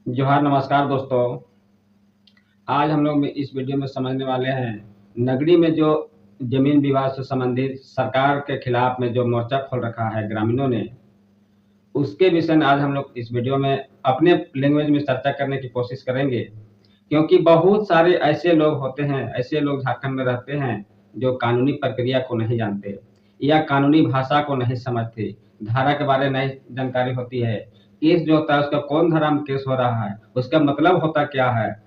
जोहार नमस्कार दोस्तों। आज हम लोग इस वीडियो में समझने वाले हैं नगरी में जो जमीन विवाद से संबंधित सरकार के खिलाफ में जो मोर्चा खोल रखा है ग्रामीणों ने, उसके विषय में आज हम लोग इस वीडियो में अपने लैंग्वेज में चर्चा करने की कोशिश करेंगे। क्योंकि बहुत सारे ऐसे लोग होते हैं, ऐसे लोग झारखंड में रहते हैं जो कानूनी प्रक्रिया को नहीं जानते या कानूनी भाषा को नहीं समझते, धारा के बारे में नहीं जानकारी होती है। केस जो होता है उसका कौन धारा में केस हो रहा है, उसका मतलब होता क्या है,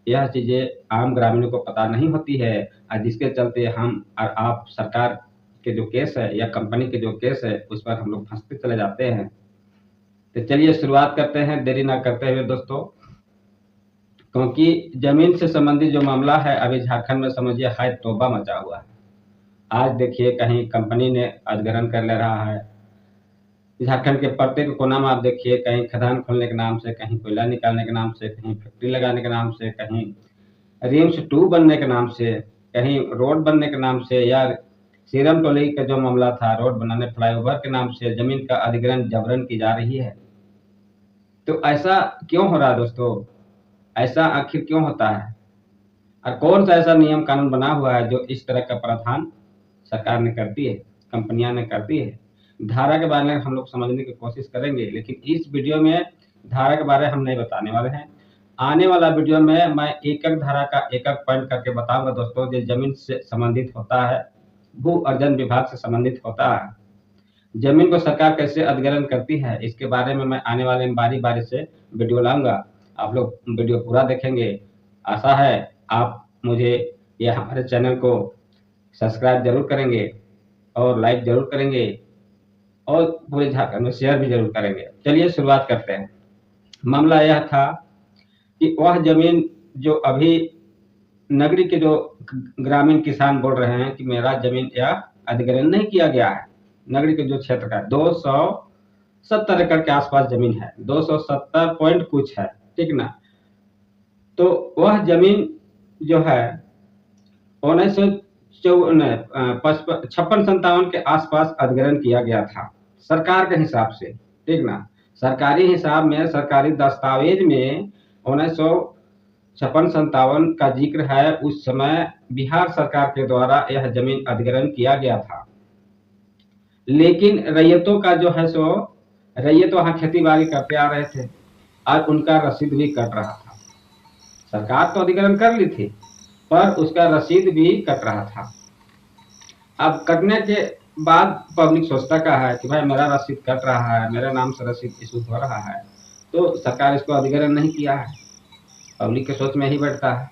यह चीजें आम ग्रामीणों को पता नहीं होती है। और जिसके चलते हम और आप सरकार के जो केस है या कंपनी के जो केस है उस पर हम लोग फंसते चले जाते हैं। तो चलिए शुरुआत करते हैं देरी ना करते हुए दोस्तों। क्योंकि जमीन से संबंधित जो मामला है अभी झारखंड में समझिए हाय तौबा मचा हुआ है। आज देखिए कहीं कंपनी ने अधिग्रहण कर ले रहा है। झारखंड के प्रत्येक कोना में आप देखिए, कहीं खदान खोलने के नाम से, कहीं कोयला निकालने के नाम से, कहीं फैक्ट्री लगाने के नाम से, कहीं रिम्स 2 बनने के नाम से, कहीं रोड बनने के नाम से, या सीरम टोली का जो मामला था रोड बनाने फ्लाईओवर के नाम से जमीन का अधिग्रहण जबरन की जा रही है। तो ऐसा क्यों हो रहा है दोस्तों? ऐसा आखिर क्यों होता है और कौन सा ऐसा नियम कानून बना हुआ है जो इस तरह का प्रावधान सरकार ने करती है, कंपनियां ने करती है? धारा के बारे में हम लोग समझने की कोशिश करेंगे, लेकिन इस वीडियो में धारा के बारे में हम नहीं बताने वाले हैं। आने वाला वीडियो में मैं एक एक धारा का एक एक पॉइंट करके बताऊंगा दोस्तों, जो जमीन से संबंधित होता है, भू अर्जन विभाग से संबंधित होता है, जमीन को सरकार कैसे अधिग्रहण करती है, इसके बारे में मैं आने वाले में बारी बारी से वीडियो लाऊंगा। आप लोग वीडियो पूरा देखेंगे। आशा है आप मुझे या हमारे चैनल को सब्सक्राइब जरूर करेंगे और लाइक जरूर करेंगे और पूरे झारखंड में शेयर भी जरूर करेंगे। चलिए शुरुआत करते हैं। मामला यह था कि वह जमीन जो अभी नगरी के जो ग्रामीण किसान बोल रहे हैं कि मेरा जमीन या अधिग्रहण नहीं किया गया है। नगरी के जो क्षेत्र का 270 एकड़ के आसपास जमीन है, 270 पॉइंट कुछ है, ठीक ना। तो वह जमीन जो है 1956-57 के आसपास अधिग्रहण किया गया था सरकार के हिसाब से, ठीक ना। सरकारी हिसाब में, सरकारी दस्तावेज में 1956-57 का जिक्र है। उस समय बिहार सरकार के द्वारा यह जमीन अधिग्रहण किया गया था। लेकिन रैयतों का जो है सो, रैयत वहां खेती बाड़ी करते आ रहे थे और उनका रसीद भी कट रहा था। सरकार तो अधिग्रहण कर ली थी पर उसका रसीद भी कट रहा था। अब कटने के बाद पब्लिक सोचता क्या है कि भाई मेरा रसीद कट रहा है, मेरे नाम से रसीद इशू हो रहा है, तो सरकार इसको अधिग्रहण नहीं किया है। पब्लिक के सोच में ही बैठता है।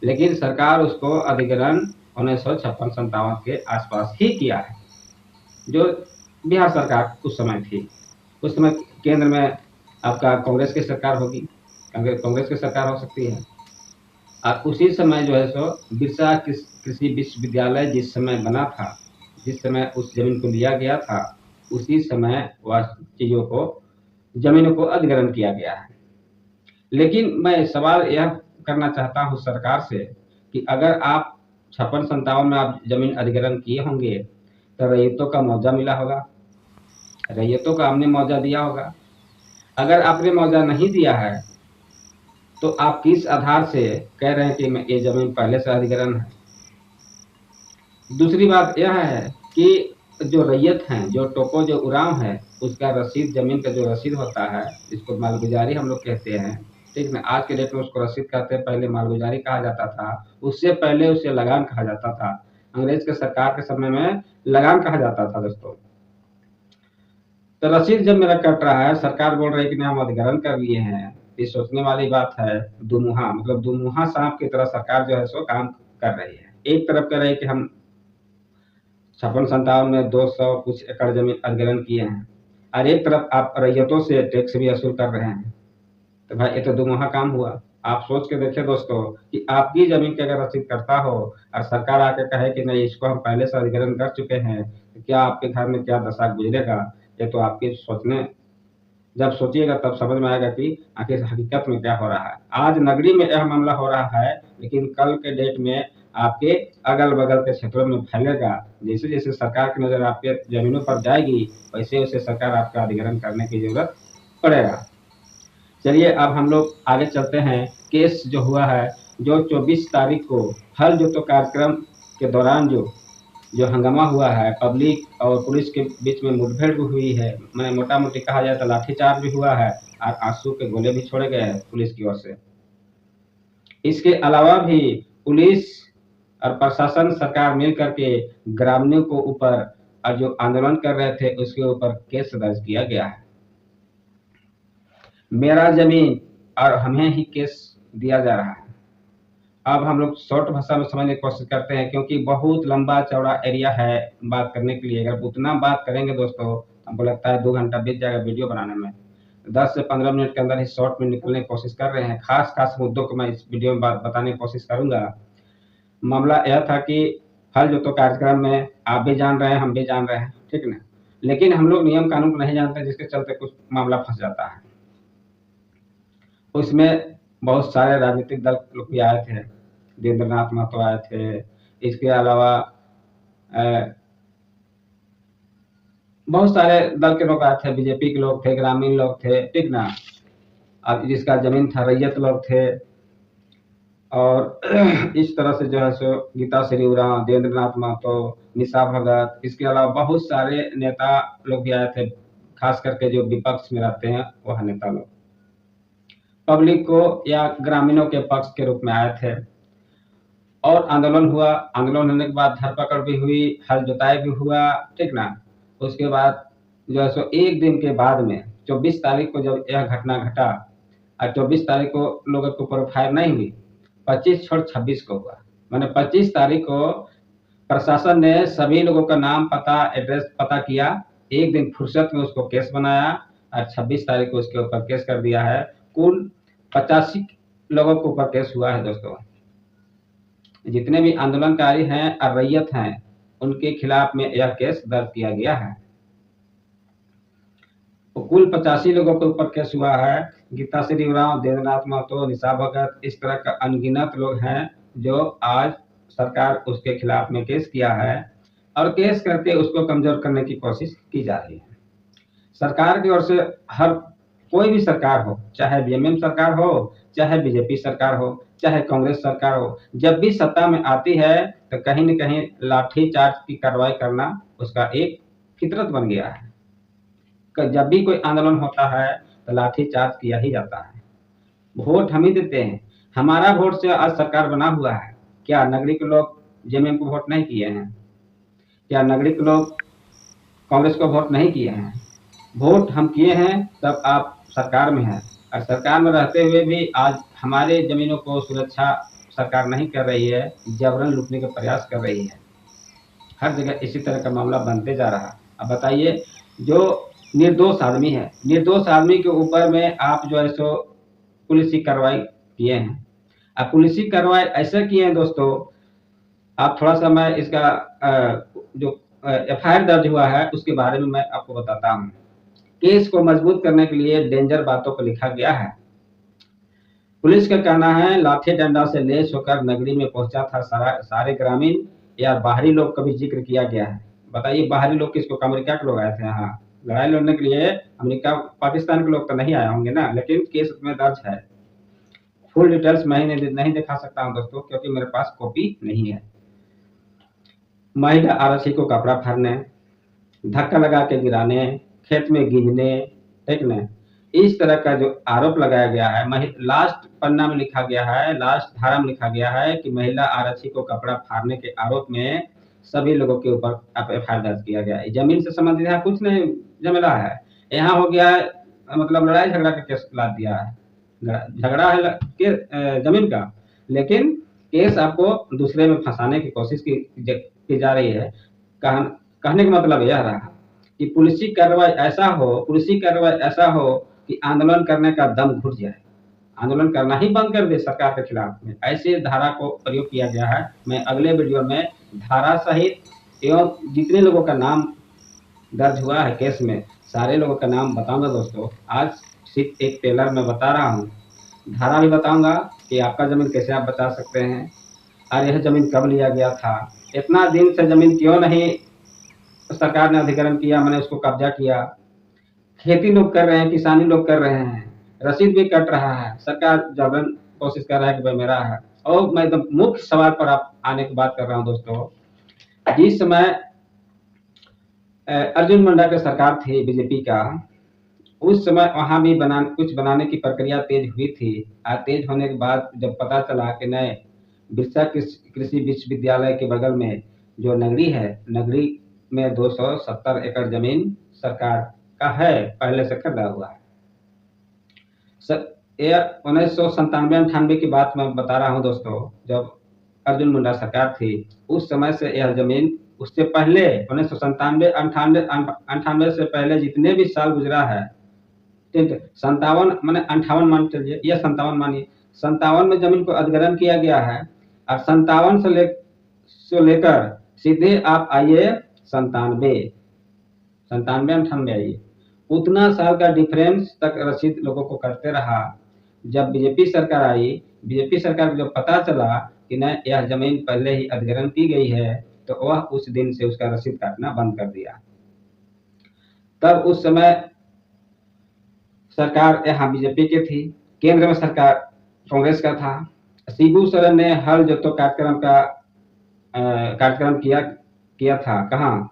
लेकिन सरकार उसको अधिग्रहण 1956-57 के आसपास ही किया है, जो बिहार सरकार उस समय थी। उस समय केंद्र में आपका कांग्रेस की सरकार होगी, कांग्रेस की सरकार हो सकती है। और उसी समय जो है सो बिरसा कृषि विश्वविद्यालय जिस समय बना था, जिस समय उस जमीन को लिया गया था, उसी समय वह चीजों को, जमीनों को अधिग्रहण किया गया है। लेकिन मैं सवाल यह करना चाहता हूं सरकार से कि अगर आप 56-57 में आप जमीन अधिग्रहण किए होंगे तो रैयतों का मुआवजा मिला होगा, रैयतों का हमने मुआवजा दिया होगा। अगर आपने मुआवजा नहीं दिया है तो आप किस आधार से कह रहे हैं कि ये जमीन पहले से अधिग्रहण है? दूसरी बात यह है कि जो रैयत हैं, जो टोको, जो उराव है, उसका रसीद, जमीन का जो रसीद होता है, इसको मालगुजारी हम लोग कहते हैं, ठीक ना। आज के डेट में उसको रसीद कहते हैं, पहले मालगुजारी कहा जाता था, उससे पहले उसे लगान कहा जाता था। अंग्रेज के सरकार के समय में लगान कहा जाता था दोस्तों। तो रसीद जब मेरा कट रहा है, सरकार बोल रही है कि नहीं हम अधिग्रहण कर लिए हैं, ये सोचने वाली बात है। दुमुहा, मतलब दुमुहा सांप की तरह सरकार जो है सो काम कर रही है। एक तरफ कह रही है कि हम 56-57 में 200 कुछ एकड़ जमीन अधिग्रहण किए हैं, और एक तरफ आप रैयतों से टैक्स भी वसूल कर रहे हैं। तो भाई ये तो दुमुहा काम हुआ। आप सोच के देखिए दोस्तों कि आपकी जमीन की अगर रसीद करता हो और सरकार आके कहे कि नहीं इसको हम पहले से अधिग्रहण कर चुके हैं, तो क्या आपके घर में क्या दशा गुजरेगा? ये तो आपके सोचने, जब सोचिएगा तब समझ में आएगा कि आखिर हकीकत में क्या हो रहा है। आज नगरी में यह मामला हो रहा है, लेकिन कल के डेट में आपके अगल बगल के क्षेत्रों में फैलेगा। जैसे जैसे सरकार की नजर आपके जमीनों पर जाएगी, वैसे वैसे सरकार आपका अधिग्रहण करने की जरूरत पड़ेगा। चलिए अब हम लोग आगे चलते हैं। केस जो हुआ है, जो 24 तारीख को हल जोतो कार्यक्रम के दौरान जो हंगामा हुआ है, पब्लिक और पुलिस के बीच में मुठभेड़ भी हुई है, मैंने मोटा मोटी कहा जाए तो लाठीचार्ज भी हुआ है और आंसू के गोले भी छोड़े गए हैं पुलिस की ओर से। इसके अलावा भी पुलिस और प्रशासन सरकार मिल करके ग्रामीणों को ऊपर और जो आंदोलन कर रहे थे उसके ऊपर केस दर्ज किया गया है। मेरा जमीन और हमें ही केस दिया जा रहा है। अब हम लोग शॉर्ट भाषा में समझने की कोशिश करते हैं, क्योंकि बहुत लंबा चौड़ा एरिया है बात करने के लिए। अगर उतना बात करेंगे दोस्तों, हमको लगता है 2 घंटा बीत जाएगा वीडियो बनाने में। 10 से 15 मिनट के अंदर ही शॉर्ट में निकलने की कोशिश कर रहे हैं। खास मुद्दों को मैं इस वीडियो में बताने की कोशिश करूंगा। मामला यह था कि हल जोतो कार्यक्रम में आप भी जान रहे हैं, हम भी जान रहे हैं, ठीक ना। लेकिन हम लोग नियम कानून को नहीं जानते, जिसके चलते कुछ मामला फंस जाता है। उसमें बहुत सारे राजनीतिक दल लोग भी आए थे, देवेंद्रनाथ महतो आए थे, इसके अलावा बहुत सारे दल के लोग आए थे, बीजेपी के लोग थे, ग्रामीण लोग थे, ठीक ना। अब जिसका जमीन था रैयत लोग थे, और इस तरह से जो है सो गीता श्री उरांव, देवेंद्रनाथ महतो, निशा भगत, इसके अलावा बहुत सारे नेता लोग भी आए थे, खास करके जो विपक्ष में रहते हैं वह नेता लोग पब्लिक को या ग्रामीणों के पक्ष के रूप में आए थे। और आंदोलन हुआ। आंदोलन होने के बाद धरपकड़ भी हुई, हल जोताई भी हुआ, ठीक ना। उसके बाद जो है सो एक दिन के बाद में 24 तारीख को जब यह घटना घटा, और 24 तारीख को लोगों के ऊपर फायर नहीं हुई, 25 छोड़ 26 को हुआ। मैंने 25 तारीख को प्रशासन ने सभी लोगों का नाम पता एड्रेस पता किया, एक दिन फुर्सत में उसको केस बनाया, और 26 तारीख को उसके ऊपर केस कर दिया है। कुल 85 लोगों के ऊपर केस हुआ है दोस्तों। जितने भी आंदोलनकारी हैं और रैयत हैं उनके खिलाफ में यह केस दर्ज किया गया है। तो कुल 85 लोगों के ऊपर केस हुआ है। गीता श्री उरांव, देवेंद्रनाथ महतो, निशा भगत, इस तरह का अनगिनत लोग हैं जो आज सरकार उसके खिलाफ में केस किया है, और केस करके उसको कमजोर करने की कोशिश की जा रही है। सरकार की ओर से हर कोई भी सरकार हो, चाहे बीएमएम सरकार हो, चाहे बीजेपी सरकार हो, चाहे कांग्रेस सरकार हो, जब भी सत्ता में आती है तो कहीं न कहीं लाठीचार्ज की कार्रवाई करना उसका एक फितरत बन गया है। जब भी कोई आंदोलन होता है तो लाठीचार्ज किया ही जाता है। वोट हम ही देते हैं, हमारा वोट से आज सरकार बना हुआ है। क्या नागरिक लोग जेएमएम को वोट नहीं किए हैं? क्या नागरिक लोग कांग्रेस को वोट नहीं किए हैं? वोट हम किए हैं तब आप सरकार में हैं, और सरकार में रहते हुए भी आज हमारे जमीनों को सुरक्षा सरकार नहीं कर रही है, जबरन लूटने का प्रयास कर रही है। हर जगह इसी तरह का मामला बनते जा रहा। अब बताइए, जो निर्दोष आदमी है, निर्दोष आदमी के ऊपर में आप जो है सो पुलिसी कार्रवाई किए हैं। अब पुलिसी कार्रवाई ऐसे किए हैं दोस्तों, आप थोड़ा सा मैं इसका जो एफआईआर दर्ज हुआ है उसके बारे में मैं आपको बताता हूँ। केस को मजबूत करने के लिए डेंजर बातों को लिखा गया है। पुलिस का कहना है लाठी डंडा से लैस होकर नगरी में पहुंचा था सारे ग्रामीण या बाहरी लोग का भी जिक्र किया गया है। बताइए, बाहरी लोग किसको? अमेरिका के लोग आए थे यहाँ लड़ाई लड़ने के लिए। अमेरिका पाकिस्तान के लोग तो नहीं आए होंगे ना, लेकिन केस में दर्ज है। फुल डिटेल्स मैं नहीं दिखा सकता हूँ दोस्तों, क्योंकि मेरे पास कॉपी नहीं है। महिला आरक्षी को कपड़ा फाड़ने, धक्का लगा के गिराने, खेत में गिरने, ठीक न, इस तरह का जो आरोप लगाया गया है। लास्ट पन्ना में लिखा गया है, लास्ट धारा में लिखा गया है कि महिला आरक्षी को कपड़ा फाड़ने के आरोप में सभी लोगों के ऊपर एफआईआर दर्ज किया गया है। जमीन से संबंधित यहाँ कुछ नहीं झमेला है, यहाँ हो गया है मतलब लड़ाई झगड़ा का केस ला दिया है। झगड़ा है जमीन का, लेकिन केस आपको दूसरे में फंसाने की कोशिश की जा रही है। कहने का मतलब यह रहा कि पुलिसी कार्रवाई ऐसा हो कि आंदोलन करने का दम घुट जाए, आंदोलन करना ही बंद कर दे सरकार के खिलाफ में। ऐसे धारा को प्रयोग किया गया है। मैं अगले वीडियो में धारा सहित एवं जितने लोगों का नाम दर्ज हुआ है केस में, सारे लोगों का नाम बताऊंगा दोस्तों। आज सिर्फ एक टेलर में बता रहा हूँ, धारा भी बताऊंगा कि आपका जमीन कैसे आप बचा सकते हैं, और यह जमीन कब लिया गया था, इतना दिन से जमीन क्यों नहीं सरकार ने अधिग्रहण किया, मैंने उसको कब्जा किया। खेती लोग कर रहे हैं, किसानी लोग कर रहे हैं, रसीद भी कट रहा है, सरकार जबरन कोशिश कर रहा है कि भाई मेरा है। और मैं एकदम मुख्य सवाल पर आप आने की बात कर रहा हूँ दोस्तों, जिस समय अर्जुन मुंडा की सरकार थी बीजेपी का, उस समय वहां भी कुछ बनाने की प्रक्रिया तेज हुई थी। तेज होने के बाद जब पता चला कि नए बिरसा कृषि विश्वविद्यालय के बगल में जो नगरी है, नगरी में 270 एकड़ जमीन सरकार का है, पहले से खरीदा हुआ है। ये 1997-98 की बात मैं बता रहा हूँ दोस्तों, जब अर्जुन मुंडा सरकार थी, उस समय से यह जमीन, उससे पहले 1997-98 से पहले जितने भी साल गुजरा है, ठीक है, 57 मैंने 58 मान चलिए या 57 मानिए, 57 में जमीन को अधिग्रहण किया गया है। और 57 से लेकर सीधे आप आइए 97-98 आइए, उतना साल का डिफरेंस तक रसीद लोगों को करते रहा। जब बीजेपी सरकार आई, बीजेपी सरकार को जब पता चला कि न यह जमीन पहले ही अधिग्रहण की गई है, तो वह उस दिन से उसका रसीद काटना बंद कर दिया। तब उस समय सरकार यहाँ बीजेपी की थी, केंद्र में सरकार कांग्रेस का था। शिबू सोरेन ने हल जोतो कार्यक्रम किया था, कहाँ,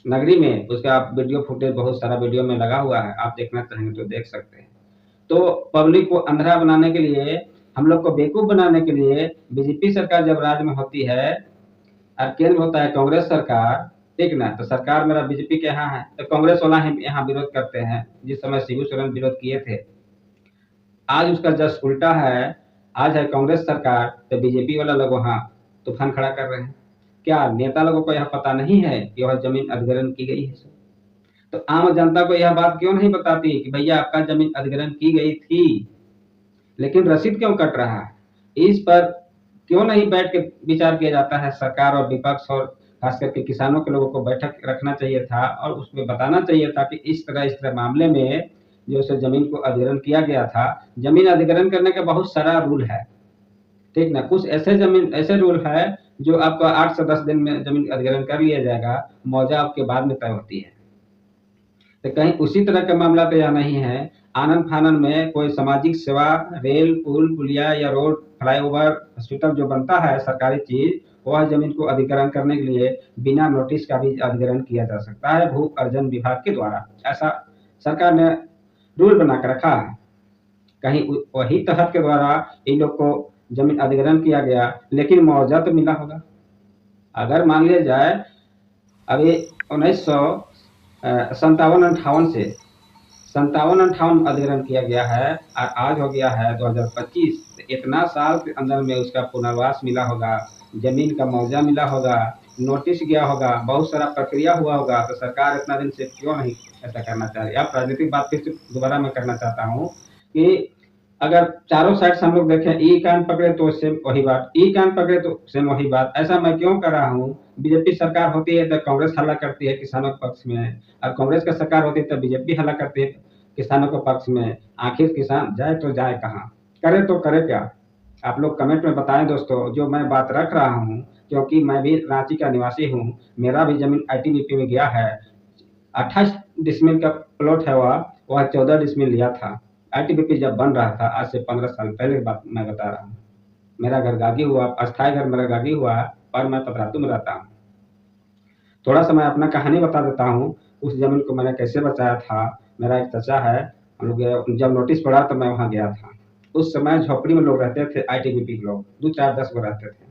नगरी में। उसका वीडियो फुटेज बहुत सारा वीडियो में लगा हुआ है, आप देखना चाहेंगे तो देख सकते हैं। तो पब्लिक को अंधा बनाने के लिए, हम लोग को बेवकूफ बनाने के लिए, बीजेपी सरकार जब राज्य में होती है और केंद्र होता है कांग्रेस सरकार, ठीक ना, तो सरकार मेरा बीजेपी के यहाँ है, तो कांग्रेस वाला ही यहाँ विरोध करते हैं। जिस समय शिबू सोरेन विरोध किए थे, आज उसका जस्ट उल्टा है। आज है कांग्रेस सरकार, तो बीजेपी वाला लोग वहाँ तूफान खड़ा कर रहे हैं। क्या नेता लोगों को यह पता नहीं है कि वह जमीन अधिग्रहण की गई है? तो आम जनता को यह बात क्यों नहीं बताती कि भैया आपका जमीन अधिग्रहण की गई थी, लेकिन रसीद क्यों कट रहा है? इस पर क्यों नहीं बैठ के विचार किया जाता है? सरकार और विपक्ष और खास करके किसानों के लोगों को बैठक रखना चाहिए था और उसमें बताना चाहिए था कि इस तरह मामले में जो है जमीन को अधिग्रहण किया गया था। जमीन अधिग्रहण करने का बहुत सारा रूल है, ठीक ना। कुछ ऐसे रूल है जो आपका 8 से 10 दिन में जमीन अधिग्रहण कर लिया जाएगा, मुआवजा आपके बाद में तय होती है। तो कहीं उसी तरह का मामला तो यह नहीं है। आनन फानन में कोई सामाजिक सेवा, रेल, पुल, पुलिया या रोड, फ्लाईओवर, हॉस्पिटल जो बनता है सरकारी चीज, वह जमीन को अधिग्रहण करने के लिए बिना नोटिस का भी अधिग्रहण किया जा सकता है भू अर्जन विभाग के द्वारा। ऐसा सरकार ने रूल बना कर रखा है। कहीं वही तहत के द्वारा इन लोग को जमीन अधिग्रहण किया गया, लेकिन मुआवजा तो मिला होगा। अगर मान लिया जाए अभी 1957-58 से 57-58 अधिग्रहण किया गया है और आज हो गया है 2025, इतना साल के अंदर में उसका पुनर्वास मिला होगा, जमीन का मुआवजा मिला होगा, नोटिस गया होगा, बहुत सारा प्रक्रिया हुआ होगा। तो सरकार इतना दिन से क्यों नहीं ऐसा करना चाह रही? अब राजनीतिक बात फिर से दोबारा मैं करना चाहता हूँ कि अगर चारों साइड से हम लोग देखें, ई कान पकड़े तो सेम वही बात, ई कान पकड़े तो सेम वही बात। ऐसा मैं क्यों कर रहा हूँ? बीजेपी सरकार होती है तो कांग्रेस हल्ला करती है किसानों के पक्ष में, और कांग्रेस का सरकार होती है तो बीजेपी हल्ला करती है किसानों के पक्ष में। आखिर किसान जाए तो जाए कहाँ, करे तो करे क्या? आप लोग कमेंट में बताएं दोस्तों। जो मैं बात रख रहा हूँ, क्योंकि मैं भी रांची का निवासी हूँ, मेरा भी जमीन आईटीबीपी में गया है। 28 डिसमिल का प्लॉट है, वह 14 डिसमिल लिया था। आईटीबीपी जब बन रहा था, आज से 15 साल पहले की बात मैं बता रहा हूँ। मेरा घर गागी हुआ, अस्थायी घर मेरा गागी हुआ, और मैं पतरातू में रहता हूँ। थोड़ा सा मैं अपना कहानी बता देता हूँ, उस जमीन को मैंने कैसे बचाया था। मेरा एक चाचा है, हम लोग जब नोटिस पड़ा तो मैं वहाँ गया था। उस समय झोपड़ी में लोग रहते थे, आईटीबीपी के लोग 2, 4, 10 गो रहते थे।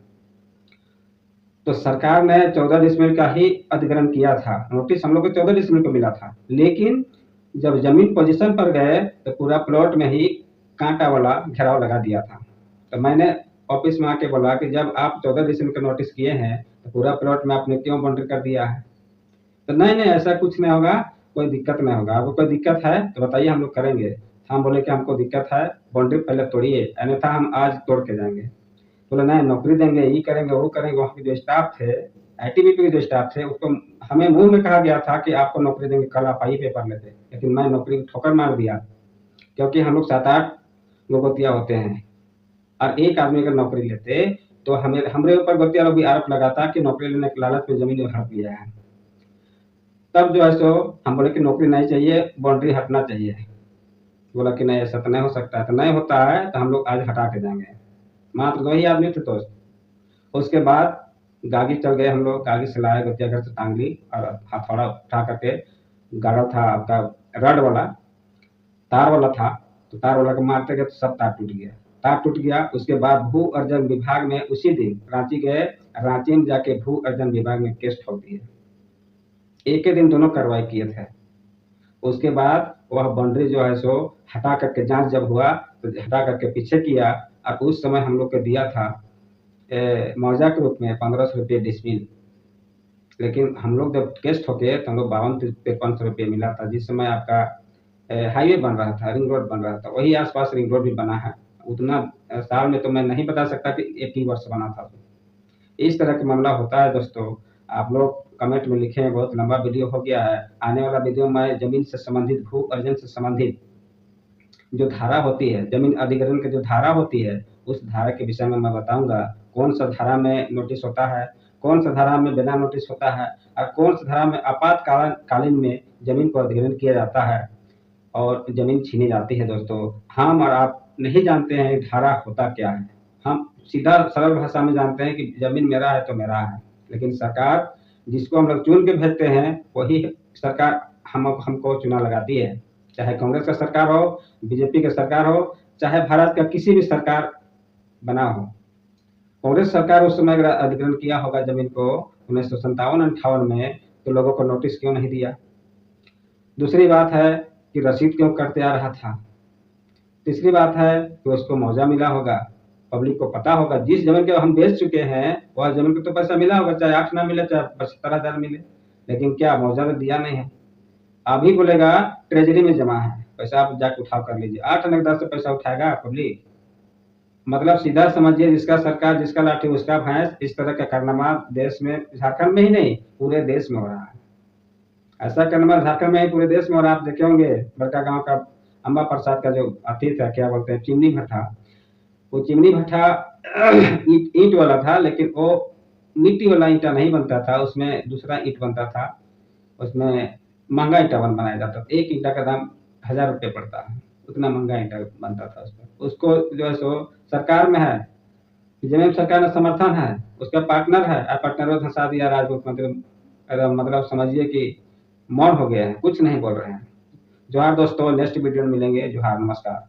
तो सरकार ने 14 डिसमिल का ही अधिग्रहण किया था, नोटिस हम लोग को 14 डिसमिल को मिला था। लेकिन जब जमीन पोजीशन पर गए तो पूरा प्लॉट में ही कांटा वाला घेराव लगा दिया था। तो मैंने ऑफिस में आके बोला कि जब आप 14 डिसमिल का नोटिस किए हैं तो पूरा प्लॉट में आपने क्यों बाउंड्री कर दिया है? तो नहीं ऐसा कुछ नहीं होगा, कोई दिक्कत नहीं होगा। आपको कोई दिक्कत है तो बताइए, हम लोग करेंगे। हम बोले कि हमको दिक्कत है, बाउंड्री पहले तोड़िए, अन्यथा हम आज तोड़ के जाएंगे। बोले नहीं, नौकरी देंगे, ये करेंगे, वो करेंगे। वहाँ के जो स्टाफ थे, आईटीबीपी के जो स्टाफ थे, उसको हमें मुंह में कहा गया था कि आपको नौकरी देंगे, कल आप आइए पेपर लेते। लेकिन मैं नौकरी ठोकर मार दिया, क्योंकि हम लोग 7-8 गोतिया होते हैं और एक आदमी अगर नौकरी लेते तो हमारे ऊपर गोतिया लोग भी आरोप लगाता कि नौकरी लेने के लालच में जमीन हड़प लिया है। तब जो है सो हम बोले कि नौकरी नहीं चाहिए, बाउंड्री हटना चाहिए। बोला कि नहीं ऐसा तो नहीं हो सकता है, तो नहीं होता है तो हम लोग आज हटा के जाएंगे। मात्र 2 ही आदमी थे दोस्त। उसके बाद गागी चल गए हम लोग, गागी से लाए गोतिया घर से टांग ली और हथौड़ा उठा करके गाड़ा था आपका रड वाला, तार वाला था, तो तार वाला को मारते गए तो सब तार टूट गया। तार टूट गया। उसके बाद भू अर्जन विभाग में उसी दिन रांची गए, रांची में जाके भू अर्जन विभाग में केस ठोक दिए। एक ही दिन दोनों कार्रवाई किए थे। उसके बाद वह बाउंड्री जो है सो हटा करके जांच जब हुआ तो हटा करके पीछे किया, और उस समय हम लोग को दिया था मुआवजा के रूप में 1500 रुपये डिसमिल। लेकिन हम लोग जब केस ठोके तो हम लोग 52-53 रुपये मिला था। जिस समय आपका हाईवे बन रहा था, रिंग रोड बन रहा था, वही आसपास रिंग रोड भी बना है। उतना साल में तो मैं नहीं बता सकता कि एक ही वर्ष बना था। इस तरह का मामला होता है दोस्तों। आप लोग कमेंट में लिखें, बहुत लंबा वीडियो हो गया है। आने वाला वीडियो में जमीन से संबंधित, भू अर्जन से संबंधित जो धारा होती है, जमीन अधिग्रहण की जो धारा होती है, उस धारा के विषय में मैं बताऊंगा। कौन सा धारा में नोटिस होता है, कौन सा धारा में बिना नोटिस होता है, और कौन सा धारा में आपातकालीन में जमीन को अधिग्रहण किया जाता है और जमीन छीनी जाती है। दोस्तों, हम और आप नहीं जानते हैं धारा होता क्या है। हम सीधा सरल भाषा में जानते हैं कि जमीन मेरा है तो मेरा है, लेकिन सरकार जिसको हम लोग चुन के भेजते हैं वही सरकार हमको चुना लगाती है। चाहे कांग्रेस का सरकार हो, बीजेपी का सरकार हो, चाहे भारत का किसी भी सरकार बना हो। कांग्रेस सरकार उस समय अगर अधिग्रहण किया होगा जमीन को 1957-58 में, तो लोगों को नोटिस क्यों नहीं दिया? दूसरी बात है कि रसीद क्यों करते आ रहा था? तीसरी बात है कि उसको मुआवजा मिला होगा, पब्लिक को पता होगा। जिस जमीन को हम बेच चुके हैं वह जमीन को तो पैसा मिला होगा, चाहे 8 ना मिले, चाहे 75,000 मिले, लेकिन क्या मुआवजा तो दिया नहीं है। अभी बोलेगा ट्रेजरी में जमा है, पैसा आप जाके उठाव कर लीजिए। 8 आने के 10 से पैसा उठाएगा पब्लिक? मतलब सीधा समझिए, जिसका सरकार जिसका लाठी उसका भैंस। इस तरह का कारनामा देश में, झारखंड में ही नहीं पूरे देश में हो रहा है। ऐसा कारनामा झारखंड में ही पूरे देश में हो रहा है। आप देखे होंगे बड़का गांव का अम्बा प्रसाद का जो अतीत है, क्या बोलते हैं, चिमनी भट्ठा। वो चिमनी भट्ठा ईंट वाला था, लेकिन वो मिट्टी वाला ईंटा नहीं बनता था, उसमें दूसरा ईंट बनता था। उसमें महंगा ईंटा बनाया जाता था। एक ईंटा का दाम 1000 रुपये पड़ता है, उतना महंगा ईंटा बनता था उसमें। उसको जो है सो सरकार में है, जमीन सरकार में समर्थन है, उसका पार्टनर है, और पार्टनर को धंसा दिया राज मुख्यमंत्री। मतलब समझिए कि मौन हो गया है, कुछ नहीं बोल रहे हैं। जोहार दोस्तों, नेक्स्ट वीडियो में मिलेंगे। जोहार, नमस्कार।